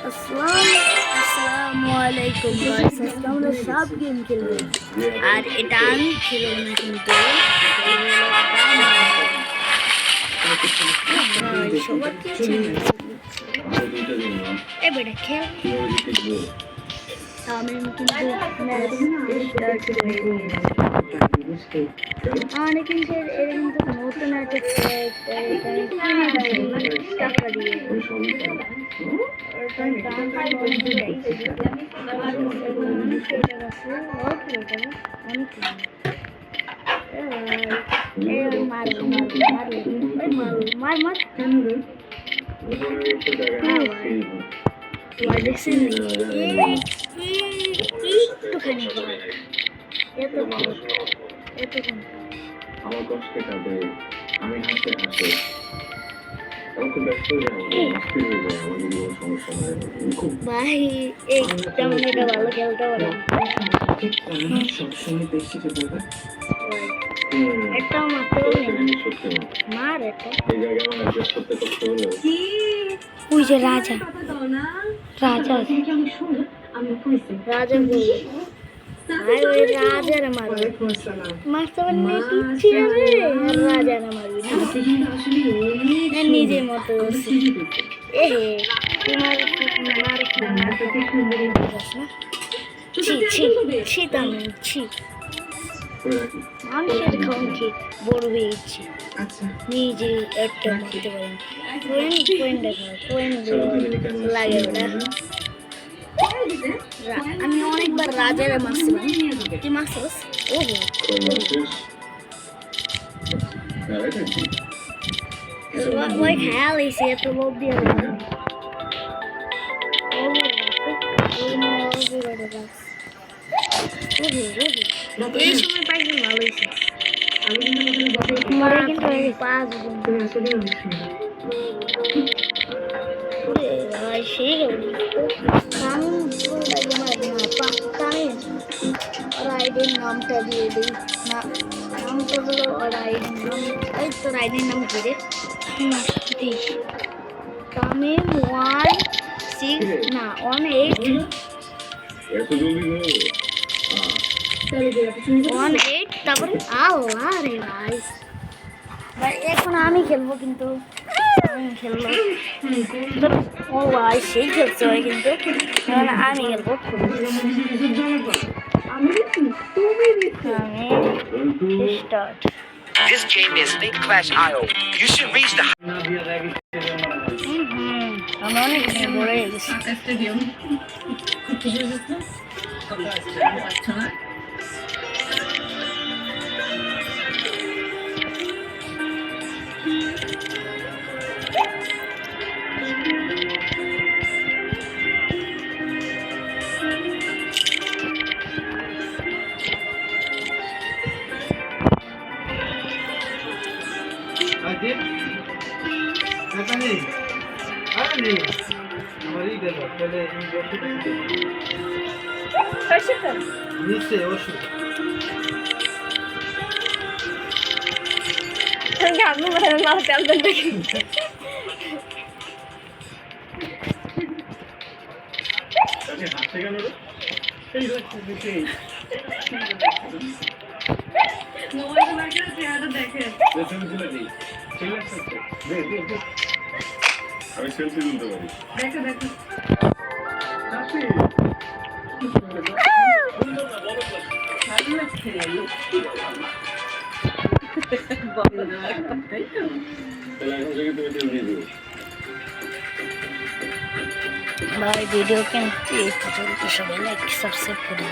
আসসালামু আলাইকুম গাইস, আজকে আমরা সব গেম খেলবো। আর এটা আমি খেলবো না, কিন্তু সবার এবারে খেল আমি কিন্তু অনেক কিন্তু নতুন একটা টাকা দিয়ে একটুখানি আমার কষ্টে কাঁদে, আমি হাসতে হাসে, আমি খুব ব্যস্ত হয়ে যাই, মুশকিল হয়ে যায়, আমাদের কোনো সমস্যা হয় না খুব ভাই। এই তেমন এটা ভালো খেলতে পারে সবসময় দেখছি যে বলবে একটা মাত্র সত্যি মার একটা এই জায়গায় আমার অ্যাডজাস্ট করতে কষ্ট হলো। ওই যে রাজা রাজা রাজা ওই রাজার মারবে মারতে পারলে কিচ্ছু যাবে, রাজার মারবি না নিজের মতো। এ তোমার মানুষের খাওয়ান খেয়ে বড় হয়ে গেছি, নিজে একটা মারতে পারেন লাগে ওটা। আমি অনেকবার রাজারে মারছিলাম, তুই মারছিস? ওই খেয়াল হয়েছে এত লোক দিয়ে এই সময় পাইছি ভালো হয়েছে। মরে কিন্তু 5 গুণ সেই রাইডের নামটা দিয়ে দিই না, নামটা হলো রাইড নাম। এই তো রাইডের নাম কি রে? তামিম 16 না 18 তারপর আল্লাহ রে ভাই। এখন আমি খেলবো, কিন্তু আমি খেলবো ও ভাই সেই খেলছে ভাই, কিন্তু আমি খেলবো। Start. This game is Snake Clash IO. You should reach the আমি অনেক বড় হয়ে গেছি। আমি সেলফি তুলতে পারি। দেখো দেখো ভাই ভিডিও কেন সবাই লাইক সাবস্ক্রাইব করে